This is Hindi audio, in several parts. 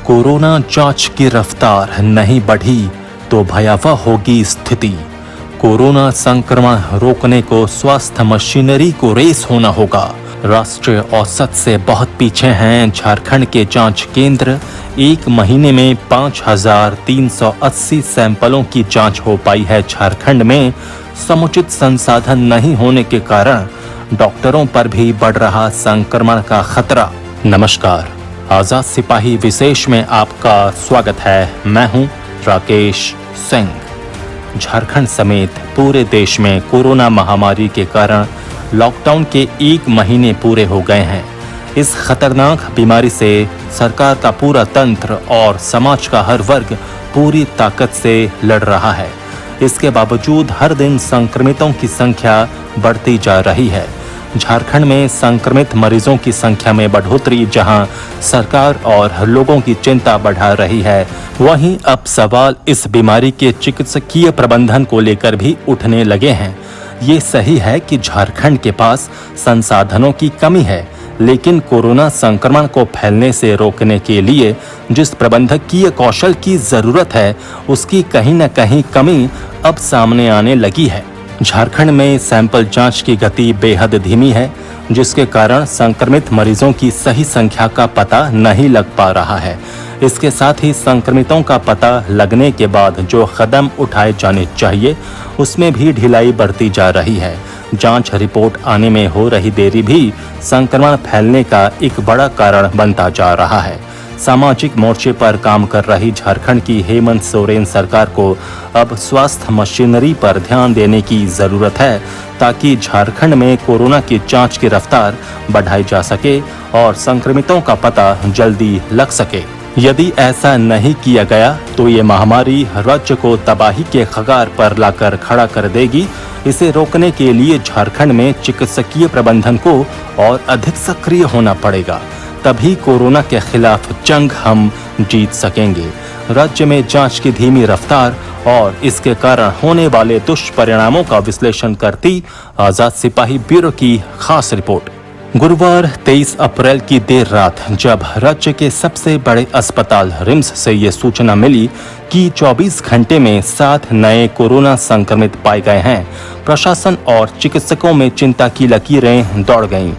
कोरोना जांच की रफ्तार नहीं बढ़ी तो भयावह होगी स्थिति। कोरोना संक्रमण रोकने को स्वास्थ्य मशीनरी को रेस होना होगा। राष्ट्रीय औसत से बहुत पीछे हैं झारखंड के जांच केंद्र। एक महीने में 5,380 सैंपलों की जांच हो पाई है झारखंड में। समुचित संसाधन नहीं होने के कारण डॉक्टरों पर भी बढ़ रहा संक्रमण का खतरा। नमस्कार, आजाद सिपाही विशेष में आपका स्वागत है। मैं हूं राकेश सिंह। झारखंड समेत पूरे देश में कोरोना महामारी के कारण लॉकडाउन के 1 महीने पूरे हो गए हैं। इस खतरनाक बीमारी से सरकार का पूरा तंत्र और समाज का हर वर्ग पूरी ताकत से लड़ रहा है। इसके बावजूद हर दिन संक्रमितों की संख्या बढ़ती जा रही है। झारखंड में संक्रमित मरीजों की संख्या में बढ़ोतरी जहां सरकार और लोगों की चिंता बढ़ा रही है, वहीं अब सवाल इस बीमारी के चिकित्सकीय प्रबंधन को लेकर भी उठने लगे हैं। ये सही है कि झारखंड के पास संसाधनों की कमी है, लेकिन कोरोना संक्रमण को फैलने से रोकने के लिए जिस प्रबंधकीय कौशल की जरूरत है, उसकी कहीं न कहीं कमी अब सामने आने लगी है। झारखंड में सैंपल जांच की गति बेहद धीमी है, जिसके कारण संक्रमित मरीजों की सही संख्या का पता नहीं लग पा रहा है। इसके साथ ही संक्रमितों का पता लगने के बाद जो कदम उठाए जाने चाहिए, उसमें भी ढिलाई बरती जा रही है। जांच रिपोर्ट आने में हो रही देरी भी संक्रमण फैलने का एक बड़ा कारण बनता जा रहा है। सामाजिक मोर्चे पर काम कर रही झारखंड की हेमंत सोरेन सरकार को अब स्वास्थ्य मशीनरी पर ध्यान देने की जरूरत है, ताकि झारखंड में कोरोना की जांच की रफ्तार बढ़ाई जा सके और संक्रमितों का पता जल्दी लग सके। यदि ऐसा नहीं किया गया तो ये महामारी राज्य को तबाही के कगार पर लाकर खड़ा कर देगी। इसे रोकने के लिए झारखंड में चिकित्सकीय प्रबंधन को और अधिक सक्रिय होना पड़ेगा, तभी कोरोना के खिलाफ जंग हम जीत सकेंगे। राज्य में जांच की धीमी रफ्तार और इसके कारण होने वाले दुष्परिणामों का विश्लेषण करती आजाद सिपाही ब्यूरो की खास रिपोर्ट। गुरुवार 23 अप्रैल की देर रात जब राज्य के सबसे बड़े अस्पताल रिम्स से ये सूचना मिली कि 24 घंटे में 7 नए कोरोना संक्रमित पाए गए हैं, प्रशासन और चिकित्सकों में चिंता की लकीरें दौड़ गईं।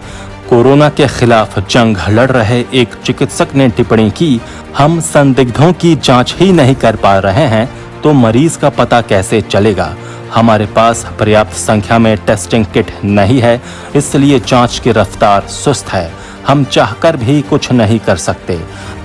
कोरोना के खिलाफ जंग लड़ रहे एक चिकित्सक ने टिप्पणी की, हम संदिग्धों की जांच ही नहीं कर पा रहे हैं तो मरीज का पता कैसे चलेगा। हमारे पास पर्याप्त संख्या में टेस्टिंग किट नहीं है, इसलिए जांच की रफ्तार सुस्त है। हम चाहकर भी कुछ नहीं कर सकते।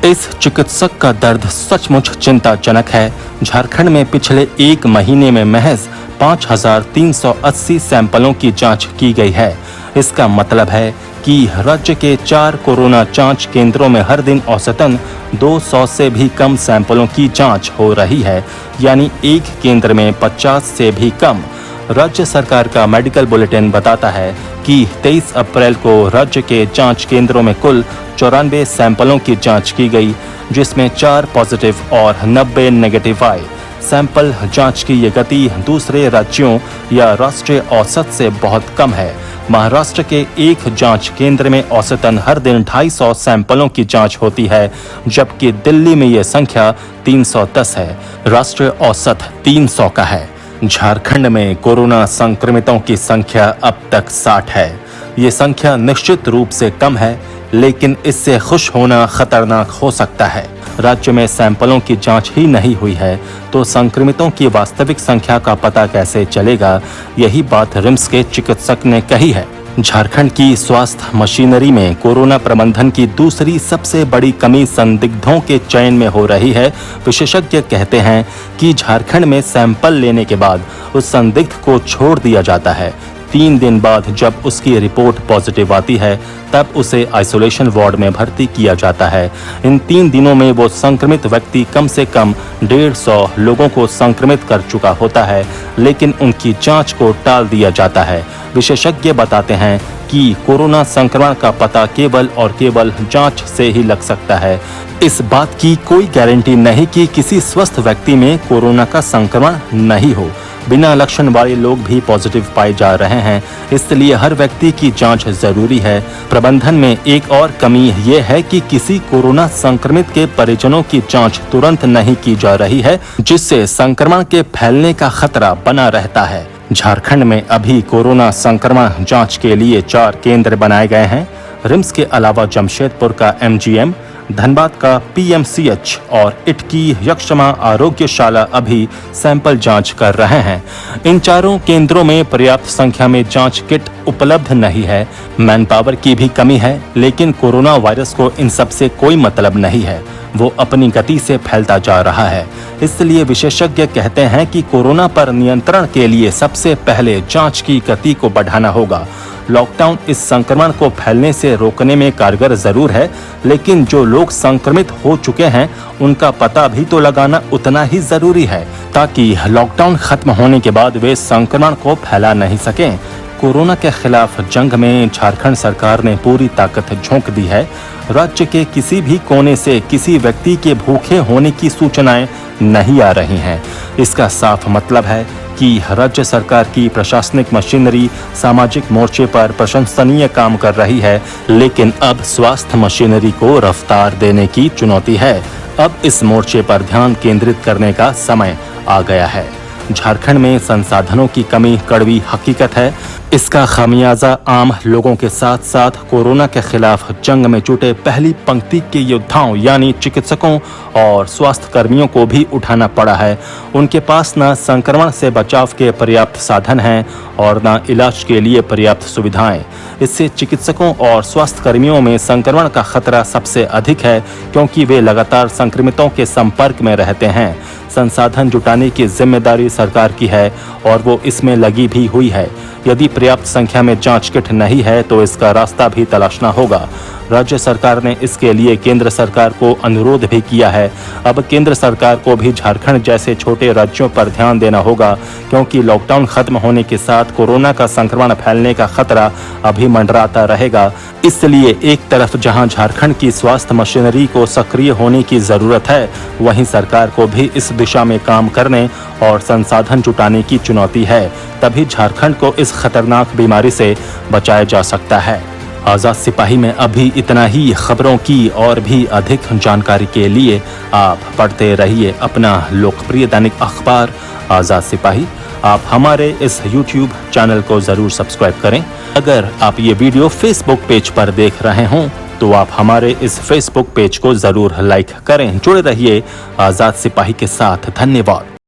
इस चिकित्सक का दर्द सचमुच चिंताजनक है। झारखंड में पिछले 1 महीने में महज 5,380 सैंपलों की जांच की गई है। इसका मतलब है कि राज्य के 4 कोरोना जांच केंद्रों में हर दिन औसतन 200 से भी कम सैंपलों की जांच हो रही है, यानी एक केंद्र में 50 से भी कम। राज्य सरकार का मेडिकल बुलेटिन बताता है कि 23 अप्रैल को राज्य के जांच केंद्रों में कुल 94 सैंपलों की जांच की गई, जिसमें 4 पॉजिटिव और 90 नेगेटिव आए। सैंपल जांच की ये गति दूसरे राज्यों या राष्ट्रीय औसत से बहुत कम है। महाराष्ट्र के एक जांच केंद्र में औसतन हर दिन 250 सैंपलों की जांच होती है, जबकि दिल्ली में यह संख्या 310 है। राष्ट्रीय औसत 300 का है। झारखंड में कोरोना संक्रमितों की संख्या अब तक 60 है। ये संख्या निश्चित रूप से कम है, लेकिन इससे खुश होना खतरनाक हो सकता है। राज्य में सैंपलों की जांच ही नहीं हुई है तो संक्रमितों की वास्तविक संख्या का पता कैसे चलेगा, यही बात रिम्स के चिकित्सक ने कही है। झारखंड की स्वास्थ्य मशीनरी में कोरोना प्रबंधन की दूसरी सबसे बड़ी कमी संदिग्धों के चयन में हो रही है। विशेषज्ञ कहते हैं कि झारखंड में सैंपल लेने के बाद उस संदिग्ध को छोड़ दिया जाता है। 3 दिन बाद जब उसकी रिपोर्ट पॉजिटिव आती है, तब उसे आइसोलेशन वार्ड में भर्ती किया जाता है। इन 3 दिनों में वो संक्रमित व्यक्ति कम से कम 150 लोगों को संक्रमित कर चुका होता है, लेकिन उनकी जांच को टाल दिया जाता है। विशेषज्ञ बताते हैं कि कोरोना संक्रमण का पता केवल और केवल जांच से ही लग सकता है। इस बात की कोई गारंटी नहीं कि किसी स्वस्थ व्यक्ति में कोरोना का संक्रमण नहीं हो। बिना लक्षण वाले लोग भी पॉजिटिव पाए जा रहे हैं, इसलिए हर व्यक्ति की जांच जरूरी है। प्रबंधन में एक और कमी ये है कि किसी कोरोना संक्रमित के परिजनों की जांच तुरंत नहीं की जा रही है, जिससे संक्रमण के फैलने का खतरा बना रहता है। झारखंड में अभी कोरोना संक्रमण जांच के लिए 4 केंद्र बनाए गए हैं। रिम्स के अलावा जमशेदपुर का MGM, धनबाद का PMCH और इटकी यक्षमा आरोग्यशाला अभी सैंपल जांच कर रहे हैं। इन चारों केंद्रों में पर्याप्त संख्या में जांच किट उपलब्ध नहीं है। मैन पावर की भी कमी है, लेकिन कोरोना वायरस को इन सब से कोई मतलब नहीं है, वो अपनी गति से फैलता जा रहा है। इसलिए विशेषज्ञ कहते हैं कि कोरोना पर नियंत्रण के लिए सबसे पहले जांच की गति को बढ़ाना होगा। लॉकडाउन इस संक्रमण को फैलने से रोकने में कारगर जरूर है, लेकिन जो लोग संक्रमित हो चुके हैं उनका पता भी तो लगाना उतना ही जरूरी है, ताकि लॉकडाउन खत्म होने के बाद वे संक्रमण को फैला नहीं सकें। कोरोना के खिलाफ जंग में झारखंड सरकार ने पूरी ताकत झोंक दी है। राज्य के किसी भी कोने से किसी व्यक्ति के भूखे होने की सूचनाएं नहीं आ रही हैं। इसका साफ मतलब है कि राज्य सरकार की प्रशासनिक मशीनरी सामाजिक मोर्चे पर प्रशंसनीय काम कर रही है, लेकिन अब स्वास्थ्य मशीनरी को रफ्तार देने की चुनौती है। अब इस मोर्चे पर ध्यान केंद्रित करने का समय आ गया है। झारखंड में संसाधनों की कमी कड़वी हकीकत है। इसका खामियाजा आम लोगों के साथ साथ कोरोना के खिलाफ जंग में जुटे पहली पंक्ति के योद्धाओं यानी चिकित्सकों और स्वास्थ्य कर्मियों को भी उठाना पड़ा है। उनके पास न संक्रमण से बचाव के पर्याप्त साधन हैं और न इलाज के लिए पर्याप्त सुविधाएं। इससे चिकित्सकों और स्वास्थ्य कर्मियों में संक्रमण का खतरा सबसे अधिक है, क्योंकि वे लगातार संक्रमितों के संपर्क में रहते हैं। संसाधन जुटाने की जिम्मेदारी सरकार की है और वो इसमें लगी भी हुई है। यदि पर्याप्त संख्या में जांच किट नहीं है तो इसका रास्ता भी तलाशना होगा। राज्य सरकार ने इसके लिए केंद्र सरकार को अनुरोध भी किया है। अब केंद्र सरकार को भी झारखंड जैसे छोटे राज्यों पर ध्यान देना होगा, क्योंकि लॉकडाउन खत्म होने के साथ कोरोना का संक्रमण फैलने का खतरा अभी मंडराता रहेगा। इसलिए एक तरफ जहां झारखंड की स्वास्थ्य मशीनरी को सक्रिय होने की जरूरत है, वहीं सरकार को भी इस दिशा में काम करने और संसाधन जुटाने की चुनौती है। तभी झारखंड को इस खतरनाक बीमारी से बचाया जा सकता है। आजाद सिपाही में अभी इतना ही। खबरों की और भी अधिक जानकारी के लिए आप पढ़ते रहिए अपना लोकप्रिय दैनिक अखबार आजाद सिपाही। आप हमारे इस YouTube चैनल को जरूर सब्सक्राइब करें। अगर आप ये वीडियो Facebook पेज पर देख रहे हों तो आप हमारे इस Facebook पेज को जरूर लाइक करें। जुड़े रहिए आजाद सिपाही के साथ। धन्यवाद।